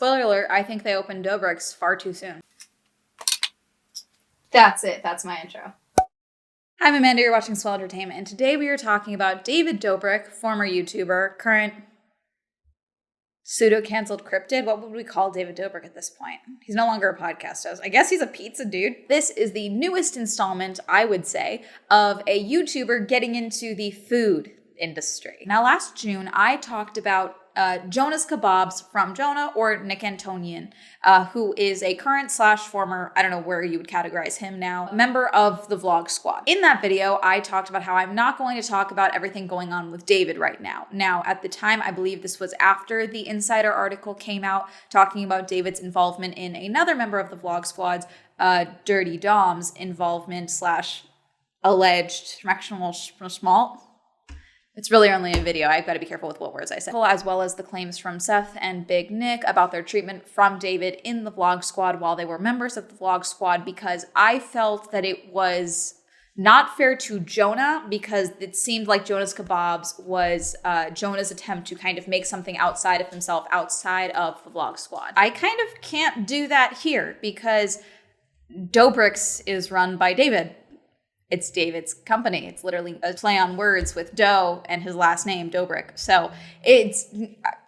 spoiler alert, I think they opened Doughbriks far too soon. That's it. That's my intro. Hi, I'm Amanda. You're watching Swell Entertainment, and today we are talking about David Dobrik, former YouTuber, current pseudo-canceled cryptid. What would we call David Dobrik at this point? He's no longer a podcast host. I guess he's a pizza dude. This is the newest installment, I would say, of a YouTuber getting into the food industry. Now, last June, I talked about Jonas Kebabs from Jonah, or Nick Antonian, who is a current / former, I don't know where you would categorize him now, member of the Vlog Squad. In that video, I talked about how I'm not going to talk about everything going on with David right now. Now, at the time, I believe this was after the Insider article came out talking about David's involvement in another member of the Vlog Squad's Dirty Dom's involvement / alleged schmalt. It's really only a video. I've got to be careful with what words I say. As well as the claims from Seth and Big Nick about their treatment from David in the Vlog Squad while they were members of the Vlog Squad, because I felt that it was not fair to Jonah, because it seemed like Jonas Kebabs was Jonah's attempt to kind of make something outside of himself, outside of the Vlog Squad. I kind of can't do that here because Doughbriks is run by David. It's David's company. It's literally a play on words with Dough and his last name, Dobrik. So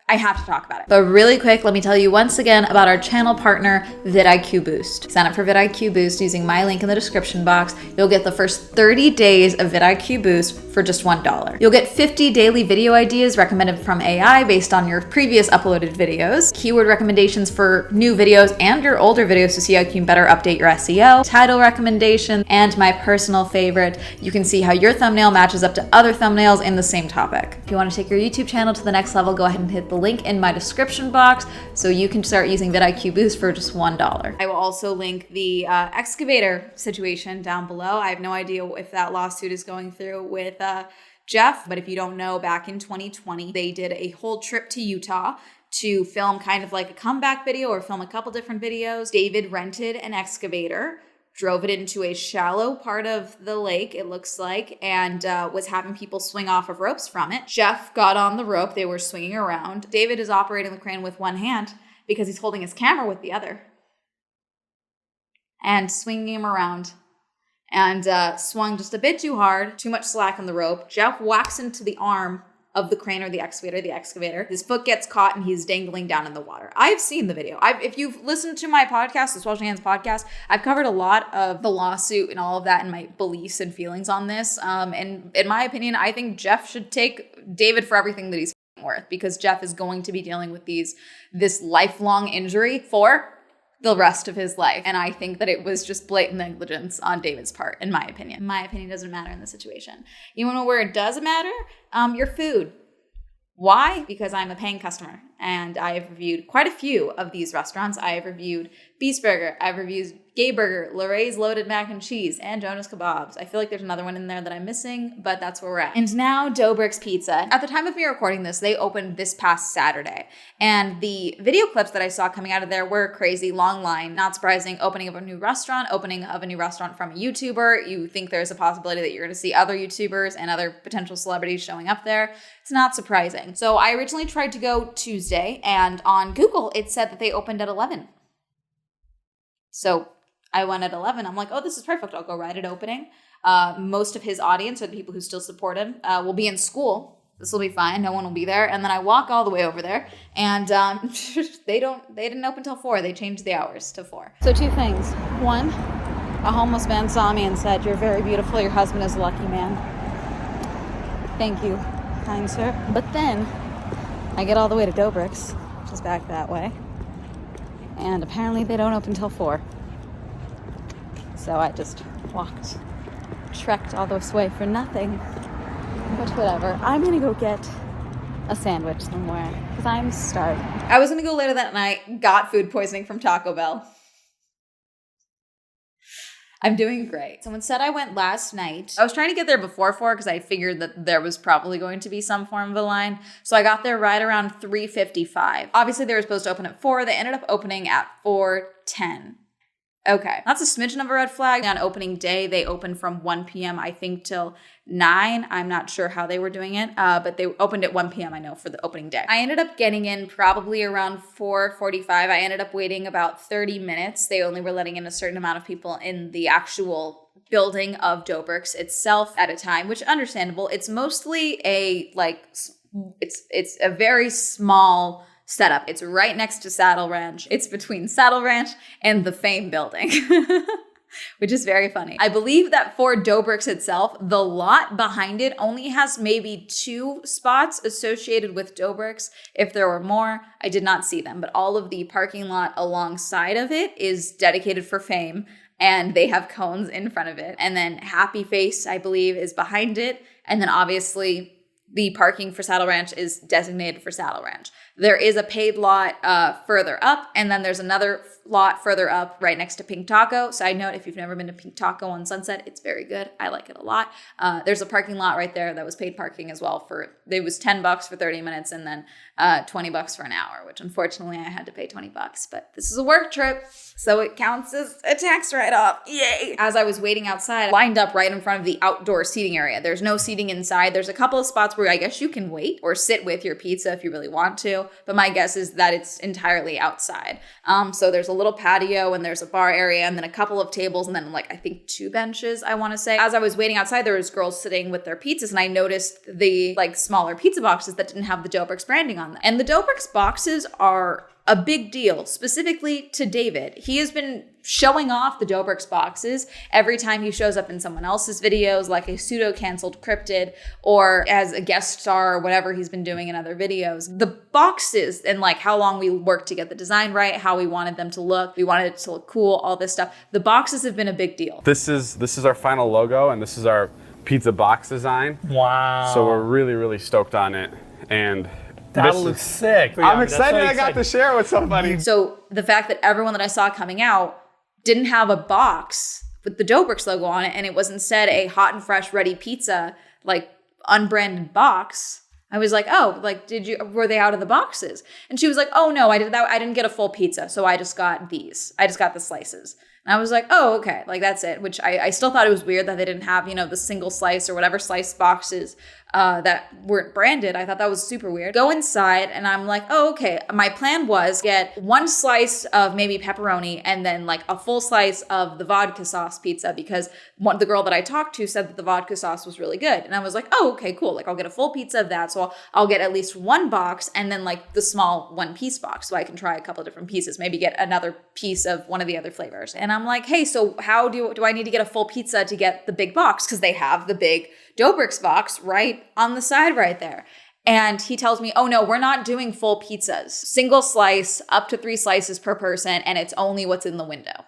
I have to talk about it. But really quick, let me tell you once again about our channel partner, VidIQ Boost. Sign up for VidIQ Boost using my link in the description box. You'll get the first 30 days of VidIQ Boost for just $1. You'll get 50 daily video ideas recommended from AI based on your previous uploaded videos, keyword recommendations for new videos and your older videos to see how you can better update your SEO, title recommendations, and my personal favorite, you can see how your thumbnail matches up to other thumbnails in the same topic. If you want to take your YouTube channel to the next level, go ahead and hit the link in my description box so you can start using VidIQ Boost for just $1. I will also link the excavator situation down below. I have no idea if that lawsuit is going through with Jeff, but if you don't know, back in 2020, they did a whole trip to Utah to film kind of like a comeback video or film a couple different videos. David rented an excavator, drove it into a shallow part of the lake, it looks like, and was having people swing off of ropes from it. Jeff got on the rope. They were swinging around. David is operating the crane with one hand because he's holding his camera with the other and swinging him around, and swung just a bit too hard, too much slack on the rope. Jeff whacks into the arm of the crane or the excavator. His foot gets caught and he's dangling down in the water. I've seen the video. If you've listened to my podcast, the Swell Hands podcast, I've covered a lot of the lawsuit and all of that and my beliefs and feelings on this. And in my opinion, I think Jeff should take David for everything that he's worth, because Jeff is going to be dealing with this lifelong injury for the rest of his life. And I think that it was just blatant negligence on David's part, in my opinion. My opinion doesn't matter in this situation. You want to know where it does matter? Your food. Why? Because I'm a paying customer and I have reviewed quite a few of these restaurants. I have reviewed Beast Burger, I've reviewed Gay Burger, Lorraine's Loaded Mac and Cheese, and Jonas Kebabs. I feel like there's another one in there that I'm missing, but that's where we're at. And now Doughbriks Pizza. At the time of me recording this, they opened this past Saturday. And the video clips that I saw coming out of there were crazy, long line. Not surprising, opening of a new restaurant from a YouTuber. You think there's a possibility that you're gonna see other YouTubers and other potential celebrities showing up there. It's not surprising. So I originally tried to go Tuesday, and on Google, it said that they opened at 11. So I went at 11. I'm like, oh, this is perfect. I'll go right at opening. Most of his audience, or the people who still support him, will be in school. This will be fine. No one will be there. And then I walk all the way over there, and they didn't open till 4. They changed the hours to 4. So 2 things. One, a homeless man saw me and said, "You're very beautiful. Your husband is a lucky man." Thank you, kind sir. But then I get all the way to Doughbriks, which is back that way. And apparently they don't open till 4. So I just trekked all this way for nothing. But whatever. I'm gonna go get a sandwich somewhere because I'm starving. I was gonna go later that night, got food poisoning from Taco Bell. I'm doing great. Someone said I went last night. I was trying to get there before 4 because I figured that there was probably going to be some form of a line. So I got there right around 3:55. Obviously, they were supposed to open at 4. They ended up opening at 4:10. Okay, that's a smidgen of a red flag. On opening day, they opened from 1 p.m. I think till 9. I'm not sure how they were doing it, but they opened at 1 p.m. I know for the opening day. I ended up getting in probably around 4:45. I ended up waiting about 30 minutes. They only were letting in a certain amount of people in the actual building of Doughbriks itself at a time, which is understandable. It's mostly it's a very small setup. It's right next to Saddle Ranch. It's between Saddle Ranch and the Fame building, which is very funny. I believe that for Doughbriks itself, the lot behind it only has maybe 2 spots associated with Doughbriks. If there were more, I did not see them, but all of the parking lot alongside of it is dedicated for Fame, and they have cones in front of it. And then Happy Face, I believe, is behind it. And then obviously the parking for Saddle Ranch is designated for Saddle Ranch. There is a paid lot further up, and then there's another lot further up right next to Pink Taco. Side note, if you've never been to Pink Taco on Sunset, it's very good. I like it a lot. There's a parking lot right there that was paid parking as well. It was $10 for 30 minutes and then $20 for an hour, which unfortunately I had to pay $20. But this is a work trip, so it counts as a tax write-off. Yay! As I was waiting outside, I lined up right in front of the outdoor seating area. There's no seating inside. There's a couple of spots where I guess you can wait or sit with your pizza if you really want to. But my guess is that it's entirely outside. So there's a little patio and there's a bar area and then a couple of tables and then I think 2 benches, I want to say. As I was waiting outside, there was girls sitting with their pizzas and I noticed the smaller pizza boxes that didn't have the Doughbriks branding on them. And the Doughbriks boxes are a big deal, specifically to David. He has been showing off the Doughbriks boxes every time he shows up in someone else's videos, like a pseudo-canceled cryptid or as a guest star or whatever he's been doing in other videos. The boxes and how long we worked to get the design right, how we wanted them to look, we wanted it to look cool, all this stuff. The boxes have been a big deal. This is our final logo and this is our pizza box design. Wow. So we're really, really stoked on it. And that looks sick. I'm excited I got to share it with somebody. So the fact that everyone that I saw coming out didn't have a box with the Doughbriks logo on it, and it was instead a hot and fresh ready pizza, unbranded box. I was like, oh, were they out of the boxes? And she was like, oh no, I didn't get a full pizza. So I just got these. I just got the slices. And I was like, oh, okay, that's it. Which I still thought it was weird that they didn't have, the single slice or whatever slice boxes that weren't branded. I thought that was super weird. Go inside and I'm like, oh, okay. My plan was get 1 slice of maybe pepperoni and then a full slice of the vodka sauce pizza because the girl that I talked to said that the vodka sauce was really good. And I was like, oh, okay, cool. I'll get a full pizza of that. So I'll get at least 1 box and then the small 1-piece box so I can try a couple of different pieces, maybe get another piece of one of the other flavors. And I'm like, hey, so how do I need to get a full pizza to get the big box? Because they have the big Doughbriks box right on the side right there. And he tells me, oh no, we're not doing full pizzas. Single slice, up to 3 slices per person, and it's only what's in the window.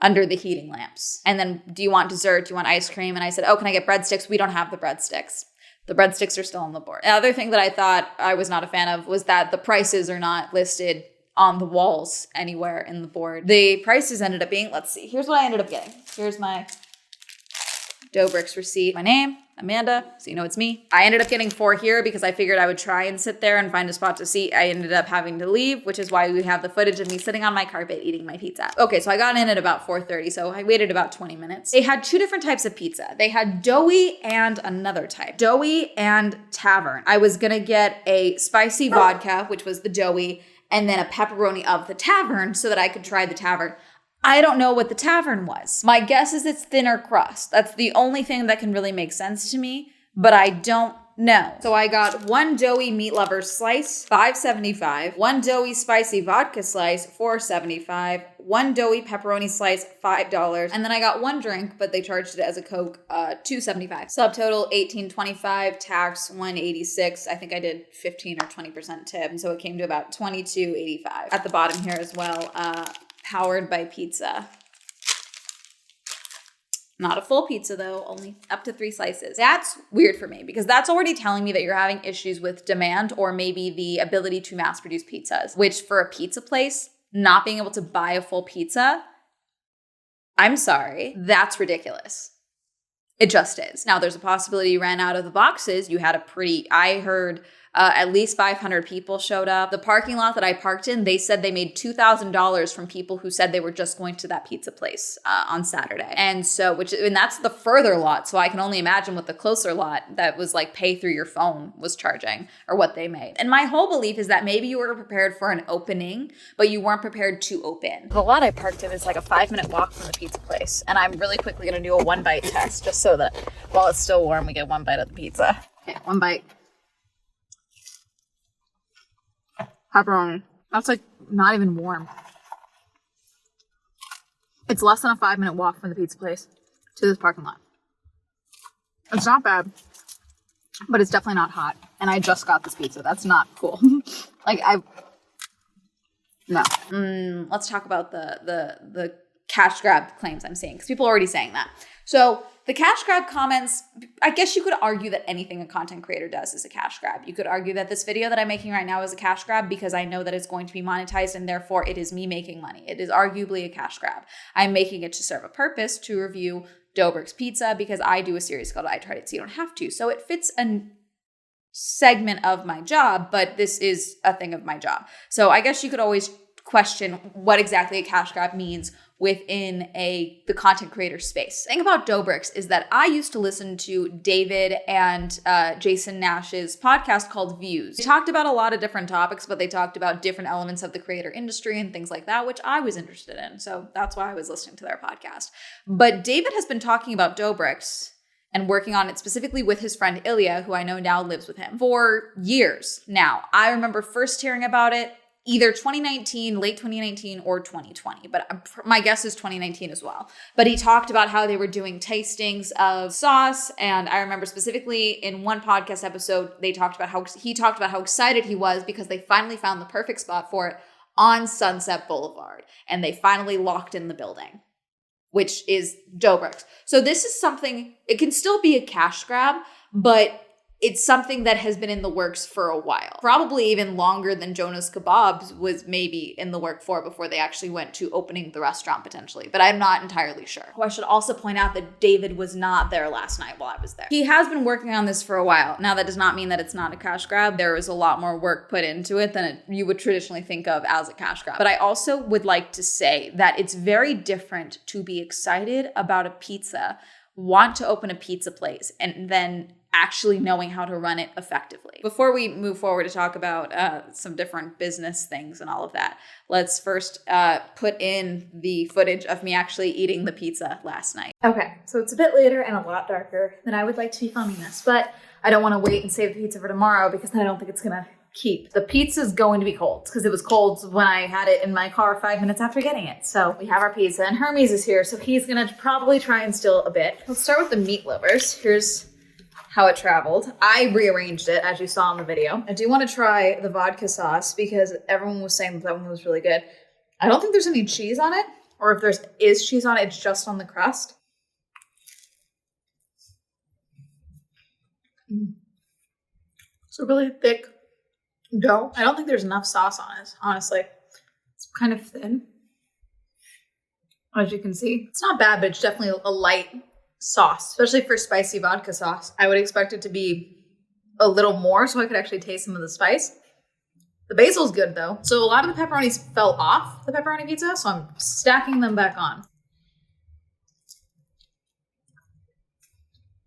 Under the heating lamps. And then, do you want dessert? Do you want ice cream? And I said, oh, can I get breadsticks? We don't have the breadsticks. The breadsticks are still on the board. The other thing that I thought I was not a fan of was that the prices are not listed on the walls anywhere in the board. The prices ended up being, let's see, here's what I ended up getting. Here's my Doughbriks receipt. My name, Amanda, so you know it's me. I ended up getting 4 here because I figured I would try and sit there and find a spot to seat. I ended up having to leave, which is why we have the footage of me sitting on my carpet eating my pizza. Okay, so I got in at about 4:30, so I waited about 20 minutes. They had 2 different types of pizza. They had doughy and another type. Doughy and tavern. I was gonna get a spicy vodka, which was the doughy, and then a pepperoni of the tavern so that I could try the tavern. I don't know what the tavern was. My guess is it's thinner crust. That's the only thing that can really make sense to me, but I don't know. So I got 1 doughy meat lover slice, $5.75, 1 doughy spicy vodka slice, $4.75, 1 doughy pepperoni slice, $5, and then I got 1 drink, but they charged it as a Coke, $2.75. Subtotal $18.25, tax $186. I think I did 15 or 20% tip, and so it came to about $22.85. At the bottom here as well, powered by pizza. Not a full pizza though, only up to 3 slices. That's weird for me because that's already telling me that you're having issues with demand or maybe the ability to mass produce pizzas, which for a pizza place, not being able to buy a full pizza, I'm sorry, that's ridiculous. It just is. Now there's a possibility you ran out of the boxes. You had I heard At least 500 people showed up. The parking lot that I parked in, they said they made $2,000 from people who said they were just going to that pizza place on Saturday. And that's the further lot. So I can only imagine what the closer lot that was like pay through your phone was charging or what they made. And my whole belief is that maybe you were prepared for an opening, but you weren't prepared to open. The lot I parked in is like a 5-minute walk from the pizza place. And I'm really quickly going to do a 1-bite test just so that while it's still warm, we get 1 bite of the pizza. Okay, 1 bite. Pepperoni. That's like not even warm. It's less than a 5-minute walk from the pizza place to this parking lot. It's not bad, but it's definitely not hot. And I just got this pizza. That's not cool. No. Let's talk about the cash grab claims I'm seeing, because people are already saying that. So the cash grab comments, I guess you could argue that anything a content creator does is a cash grab. You could argue that this video that I'm making right now is a cash grab because I know that it's going to be monetized and therefore it is me making money. It is arguably a cash grab. I'm making it to serve a purpose, to review Doughbrik's pizza, because I do a series called I Tried It So You Don't Have To. So it fits a segment of my job, but this is a thing of my job. So I guess you could always question what exactly a cash grab means within the content creator space. The thing about Doughbriks is that I used to listen to David and Jason Nash's podcast called Views. They talked about a lot of different topics, but they talked about different elements of the creator industry and things like that, which I was interested in. So that's why I was listening to their podcast. But David has been talking about Doughbriks and working on it specifically with his friend Ilya, who I know now lives with him, for years now. I remember first hearing about it either 2019, late 2019 or 2020, but my guess is 2019 as well. But he talked about how they were doing tastings of sauce. And I remember specifically in one podcast episode, he talked about how excited he was because they finally found the perfect spot for it on Sunset Boulevard. And they finally locked in the building, which is Doughbriks. So this is something, it can still be a cash grab, but it's something that has been in the works for a while. Probably even longer than Jonah's Kebabs was maybe in the work for before they actually went to opening the restaurant potentially. But I'm not entirely sure. I should also point out that David was not there last night while I was there. He has been working on this for a while. Now, that does not mean that it's not a cash grab. There is a lot more work put into it than you would traditionally think of as a cash grab. But I also would like to say that it's very different to be excited about a pizza, want to open a pizza place, and then actually knowing how to run it effectively. Before we move forward to talk about some different business things and all of that, let's first put in the footage of me actually eating the pizza last night. Okay, so it's a bit later and a lot darker than I would like to be filming this, but I don't want to wait and save the pizza for tomorrow because I don't think it's gonna keep. The pizza's going to be cold because it was cold when I had it in my car 5 minutes after getting it. So we have our pizza and Hermes is here, so he's gonna probably try and steal a bit. Let's start with the meat lovers. Here's how it traveled. I rearranged it, as you saw in the video. I do want to try the vodka sauce because everyone was saying that one was really good. I don't think there's any cheese on it, or if there is cheese on it, it's just on the crust. It's a really thick dough. I don't think there's enough sauce on it, honestly. It's kind of thin, as you can see. It's not bad, but it's definitely a light sauce, especially for spicy vodka sauce. I would expect it to be a little more so I could actually taste some of the spice. The basil's good though. So a lot of the pepperonis fell off the pepperoni pizza, so I'm stacking them back on.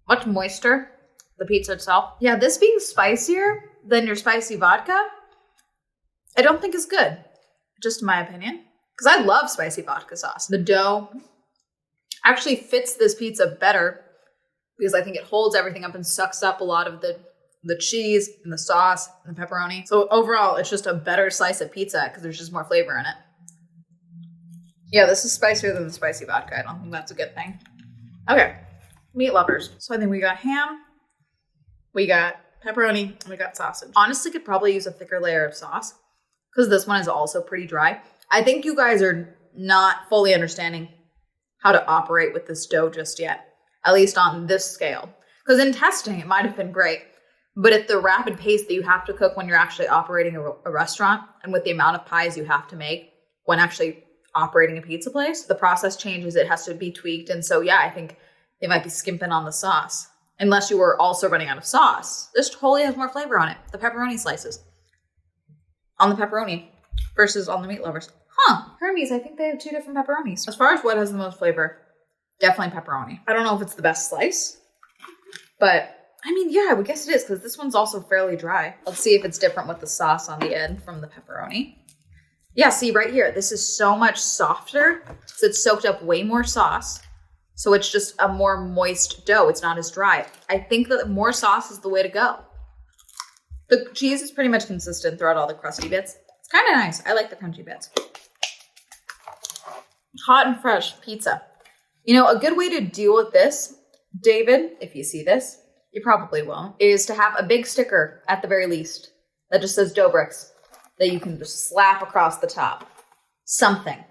Much moister, the pizza itself. Yeah, this being spicier than your spicy vodka, I don't think is good, just in my opinion. Because I love spicy vodka sauce. The dough actually fits this pizza better because I think it holds everything up and sucks up a lot of the cheese and the sauce and the pepperoni. So overall, it's just a better slice of pizza because there's just more flavor in it. Yeah, this is spicier than the spicy vodka. I don't think that's a good thing. Okay, meat lovers. So I think we got ham, we got pepperoni, and we got sausage. Honestly, could probably use a thicker layer of sauce because this one is also pretty dry. I think you guys are not fully understanding how to operate with this dough just yet, at least on this scale. Because in testing, it might have been great, but at the rapid pace that you have to cook when you're actually operating a restaurant, and with the amount of pies you have to make when actually operating a pizza place, the process changes, it has to be tweaked. And so, yeah, I think they might be skimping on the sauce. unless you were also running out of sauce. This totally has more flavor on it. The pepperoni slices on the pepperoni versus on the meat lovers. Hermes, I think they have 2 different pepperonis. As far as what has the most flavor, definitely pepperoni. I don't know if it's the best slice, but I mean, yeah, I would guess it is because this one's also fairly dry. Let's see if it's different with the sauce on the end from the pepperoni. Yeah, see right here, this is so much softer. So it's soaked up way more sauce. So it's just a more moist dough. It's not as dry. I think that more sauce is the way to go. The cheese is pretty much consistent throughout all the crusty bits. It's kind of nice. I like the crunchy bits. Hot and fresh pizza. You know, a good way to deal with this, David, if you see this, you probably won't, is to have a big sticker at the very least that just says Doughbriks that you can just slap across the top. Something.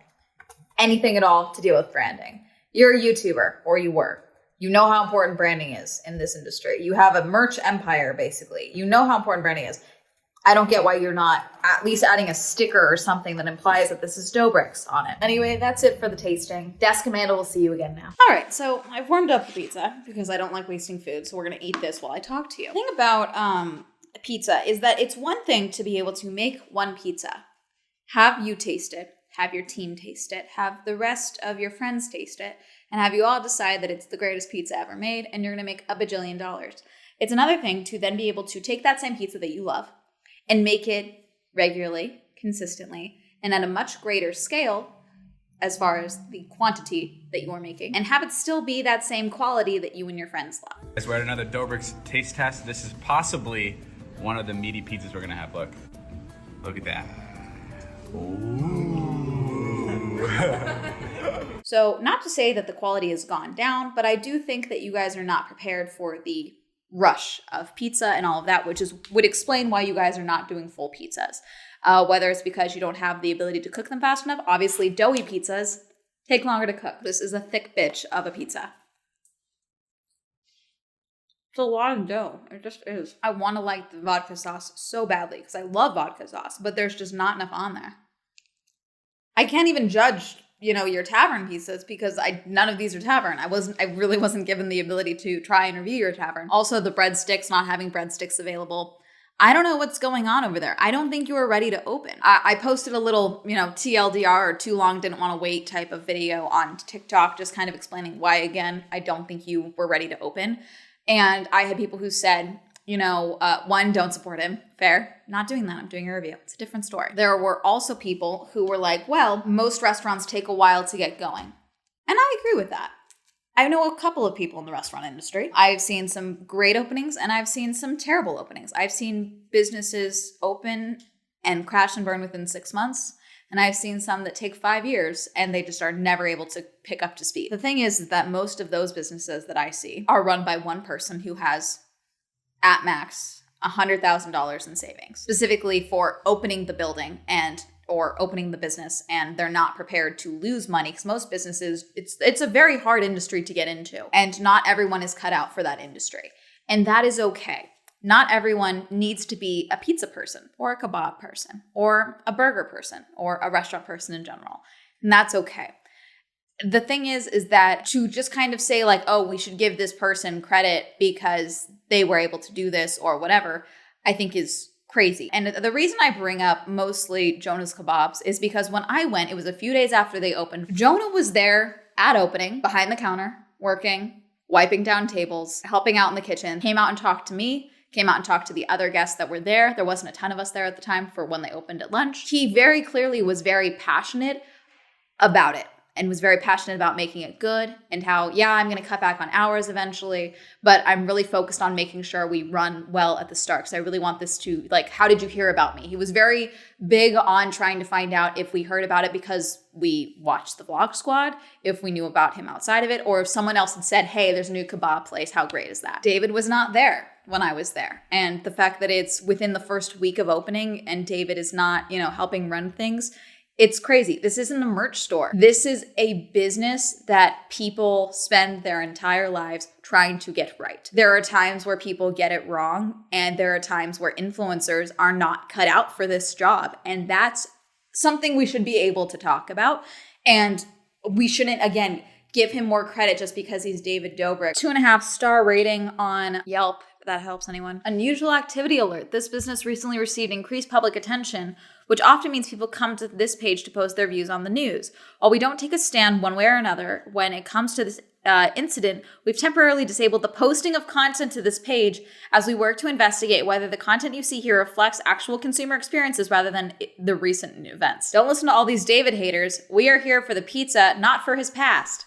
Anything at all to deal with branding. You're a YouTuber, or you were. You know how important branding is in this industry. You have a merch empire, basically. You know how important branding is. I don't get why you're not at least adding a sticker or something that implies that this is Doughbriks on it. Anyway, that's it for the tasting. Desk Amanda will see you again now. All right, so I've warmed up the pizza because I don't like wasting food, so we're gonna eat this while I talk to you. The thing about pizza is that it's one thing to be able to make one pizza, have you taste it, have your team taste it, have the rest of your friends taste it, and have you all decide that it's the greatest pizza ever made and you're gonna make $1 bajillion. It's another thing to then be able to take that same pizza that you love and make it regularly, consistently, and at a much greater scale as far as the quantity that you are making, and have it still be that same quality that you and your friends love. Guys, we're at another Doughbriks taste test. This is possibly one of the meaty pizzas we're gonna have. Look at that. So not to say that the quality has gone down, but I do think that you guys are not prepared for the rush of pizza and all of that, which would explain why you guys are not doing full pizzas. Whether it's because you don't have the ability to cook them fast enough. Obviously, doughy pizzas take longer to cook. This is a thick bitch of a pizza. It's a lot of dough. It just is. I want to like the vodka sauce so badly because I love vodka sauce, but there's just not enough on there. I can't even judge, your tavern pizzas because none of these are tavern. I really wasn't given the ability to try and review your tavern. Also, the breadsticks, not having breadsticks available. I don't know what's going on over there. I don't think you were ready to open. I posted a little, TLDR or too long, didn't want to wait type of video on TikTok, just kind of explaining why, again, I don't think you were ready to open. And I had people who said, one, don't support him. Fair. Not doing that. I'm doing a review. It's a different story. There were also people who were like, well, most restaurants take a while to get going. And I agree with that. I know a couple of people in the restaurant industry. I've seen some great openings and I've seen some terrible openings. I've seen businesses open and crash and burn within 6 months. And I've seen some that take 5 years and they just are never able to pick up to speed. The thing is that most of those businesses that I see are run by one person who has, at max, $100,000 in savings, specifically for opening the building or opening the business, and they're not prepared to lose money because most businesses, it's a very hard industry to get into, and not everyone is cut out for that industry. And that is okay. Not everyone needs to be a pizza person or a kebab person or a burger person or a restaurant person in general. And that's okay. The thing is that to just kind of say like, oh, we should give this person credit because they were able to do this or whatever, I think is crazy. And the reason I bring up mostly Jonah's Kebabs is because when I went, it was a few days after they opened. Jonah was there at opening, behind the counter, working, wiping down tables, helping out in the kitchen, came out and talked to me, came out and talked to the other guests that were there. There wasn't a ton of us there at the time for when they opened at lunch. He very clearly was very passionate about it and was very passionate about making it good and how, yeah, I'm going to cut back on hours eventually, but I'm really focused on making sure we run well at the start because I really want this to, how did you hear about me? He was very big on trying to find out if we heard about it because we watched the Vlog Squad, if we knew about him outside of it, or if someone else had said, hey, there's a new kebab place, how great is that? David was not there when I was there. And the fact that it's within the first week of opening and David is not, helping run things, it's crazy. This isn't a merch store. This is a business that people spend their entire lives trying to get right. There are times where people get it wrong, and there are times where influencers are not cut out for this job. And that's something we should be able to talk about. And we shouldn't, again, give him more credit just because he's David Dobrik. 2.5-star rating on Yelp. If that helps anyone. Unusual activity alert. This business recently received increased public attention, which often means people come to this page to post their views on the news. While we don't take a stand one way or another when it comes to this incident, we've temporarily disabled the posting of content to this page as we work to investigate whether the content you see here reflects actual consumer experiences rather than the recent events. Don't listen to all these David haters. We are here for the pizza, not for his past.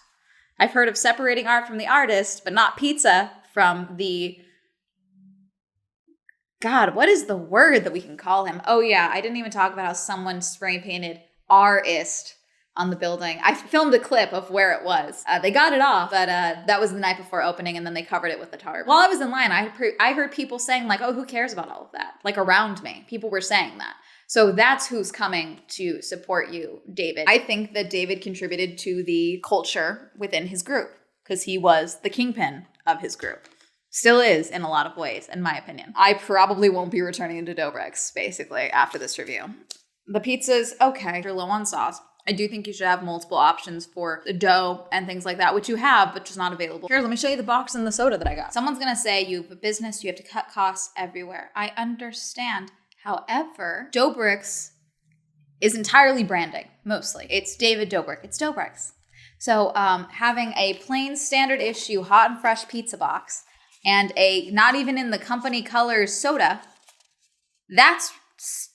I've heard of separating art from the artist, but not pizza from the... God, what is the word that we can call him? Oh yeah, I didn't even talk about how someone spray painted artist on the building. I filmed a clip of where it was. They got it off, but that was the night before opening, and then they covered it with the tarp. While I was in line, I heard people saying like, oh, who cares about all of that? Like around me, people were saying that. So that's who's coming to support you, David. I think that David contributed to the culture within his group because he was the kingpin of his group. Still is in a lot of ways, in my opinion. I probably won't be returning to Doughbriks, basically, after this review. The pizza's okay. You're low on sauce. I do think you should have multiple options for the dough and things like that, which you have, but just not available. Here, let me show you the box and the soda that I got. Someone's gonna say you have a business, you have to cut costs everywhere. I understand. However, Doughbriks is entirely branding, mostly. It's David Dobrik, it's Doughbriks. So having a plain standard issue hot and fresh pizza box and a not even in the company colors soda, that's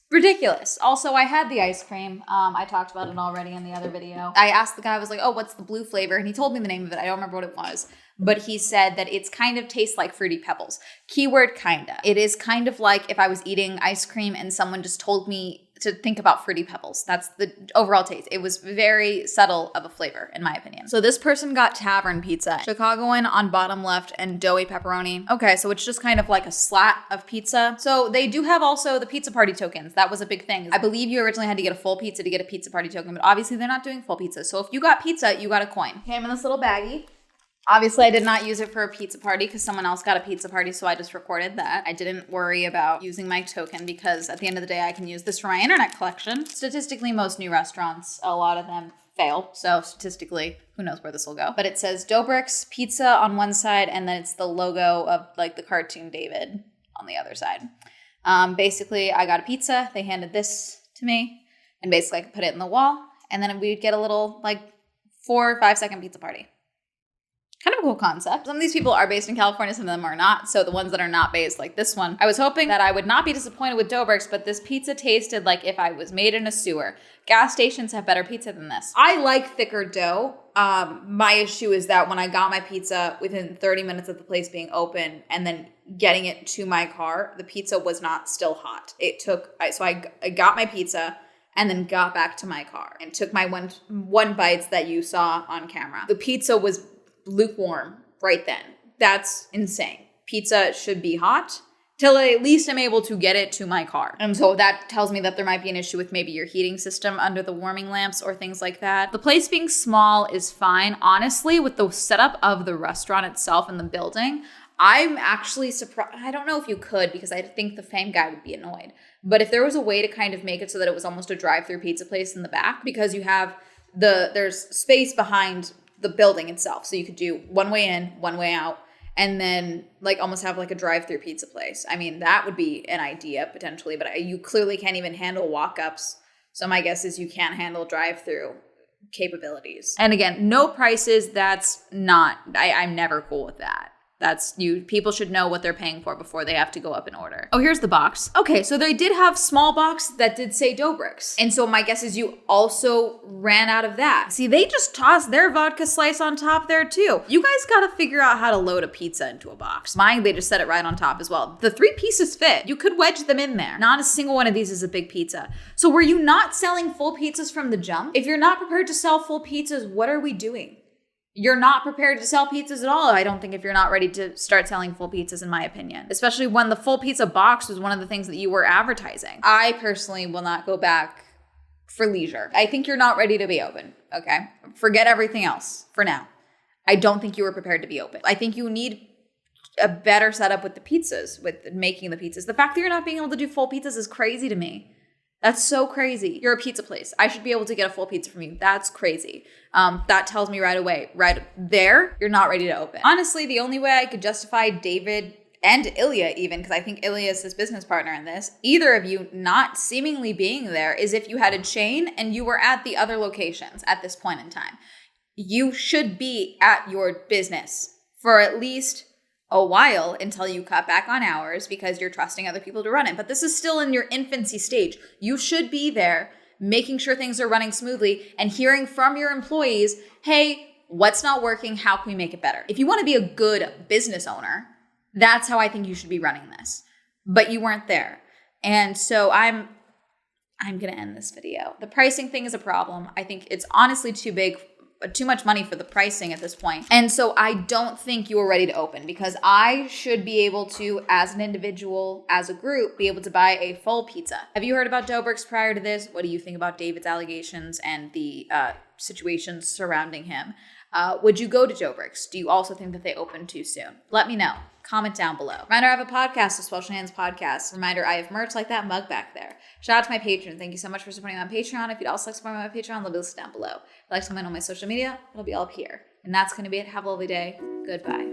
ridiculous. Also, I had the ice cream. I talked about it already in the other video. I asked the guy, I was like, oh, what's the blue flavor? And he told me the name of it. I don't remember what it was. But he said that it's kind of tastes like Fruity Pebbles. Keyword kinda. It is kind of like if I was eating ice cream and someone just told me to think about Fruity Pebbles. That's the overall taste. It was very subtle of a flavor, in my opinion. So this person got tavern pizza. Chicagoan on bottom left and doughy pepperoni. Okay, so it's just kind of like a slat of pizza. So they do have also the pizza party tokens. That was a big thing. I believe you originally had to get a full pizza to get a pizza party token, but obviously they're not doing full pizza. So if you got pizza, you got a coin. Came in this little baggie. Obviously, I did not use it for a pizza party because someone else got a pizza party, so I just recorded that. I didn't worry about using my token because at the end of the day, I can use this for my internet collection. Statistically, most new restaurants, a lot of them fail. So statistically, who knows where this will go. But it says Doughbriks Pizza on one side, and then it's the logo of like the cartoon David on the other side. Basically, I got a pizza. They handed this to me, and basically I could put it in the wall, and then we'd get a little like 4 or 5 second pizza party. Kind of a cool concept. Some of these people are based in California, some of them are not. So the ones that are not based, like this one, I was hoping that I would not be disappointed with Doughbriks, but this pizza tasted like if I was made in a sewer. Gas stations have better pizza than this. I like thicker dough. My issue is that when I got my pizza within 30 minutes of the place being open and then getting it to my car, the pizza was not still hot. I got my pizza and then got back to my car and took my one bites that you saw on camera. The pizza was lukewarm right then. That's insane. Pizza should be hot till at least I'm able to get it to my car. And so that tells me that there might be an issue with maybe your heating system under the warming lamps or things like that. The place being small is fine. Honestly, with the setup of the restaurant itself and the building, I'm actually surprised. I don't know if you could because I think the fame guy would be annoyed. But if there was a way to kind of make it so that it was almost a drive-through pizza place in the back, because you have there's space behind the building itself. So you could do one way in, one way out, and then like almost have like a drive-through pizza place. I mean, that would be an idea potentially, but you clearly can't even handle walk-ups. So my guess is you can't handle drive-through capabilities. And again, no prices. That's not, I'm never cool with that. That's people should know what they're paying for before they have to go up in order. Oh, here's the box. Okay, so they did have small box that did say Doughbriks. And so my guess is you also ran out of that. See, they just tossed their vodka slice on top there too. You guys gotta figure out how to load a pizza into a box. Mine, they just set it right on top as well. The 3 pieces fit. You could wedge them in there. Not a single one of these is a big pizza. So were you not selling full pizzas from the jump? If you're not prepared to sell full pizzas, what are we doing? You're not prepared to sell pizzas at all, I don't think, if you're not ready to start selling full pizzas, in my opinion. Especially when the full pizza box was one of the things that you were advertising. I personally will not go back for leisure. I think you're not ready to be open, okay? Forget everything else for now. I don't think you were prepared to be open. I think you need a better setup with the pizzas, with making the pizzas. The fact that you're not being able to do full pizzas is crazy to me. That's so crazy. You're a pizza place. I should be able to get a full pizza from you. That's crazy. That tells me right away, right there, you're not ready to open. Honestly, the only way I could justify David and Ilya even, because I think Ilya is his business partner in this, either of you not seemingly being there is if you had a chain and you were at the other locations at this point in time. You should be at your business for at least a while until you cut back on hours because you're trusting other people to run it. But this is still in your infancy stage. You should be there making sure things are running smoothly and hearing from your employees, hey, what's not working? How can we make it better? If you want to be a good business owner, that's how I think you should be running this. But you weren't there. And so I'm going to end this video. The pricing thing is a problem. I think it's honestly too much money for the pricing at this point. And so I don't think you are ready to open because I should be able to, as an individual, as a group, be able to buy a full pizza. Have you heard about Doughbriks prior to this? What do you think about David's allegations and the situations surrounding him? Would you go to Doughbriks? Do you also think that they opened too soon? Let me know. Comment down below. Reminder, I have a podcast, the Swell Hands Podcast. Reminder, I have merch like that mug back there. Shout out to my Patreon. Thank you so much for supporting me on Patreon. If you'd also like to support me on my Patreon, let me list down below. If you'd like to comment on my social media, it'll be all up here. And that's going to be it. Have a lovely day. Goodbye.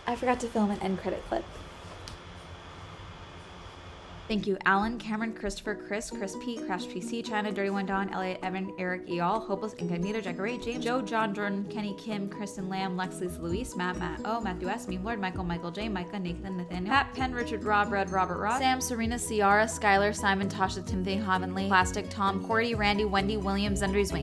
I forgot to film an end credit clip. Thank you, Alan, Cameron, Christopher, Chris P, Crash PC, China, Dirty One Don, Elliot, Evan, Eric, Eal, Hopeless, Incognito, Decorate, James, Joe, John, Jordan, Kenny, Kim, Kristen, Lamb, Lex, Lisa, Luis, Matt, O, Matthew S, Meme Lord, Michael J, Micah, Nathan, Nathaniel, Pat, Penn, Richard, Rob, Red, Robert, Rod, Sam, Serena, Ciara, Skylar, Simon, Tasha, Timothy, Havenly, Plastic, Tom, Cordy, Randy, Wendy, Williams, Zendry, Wayne.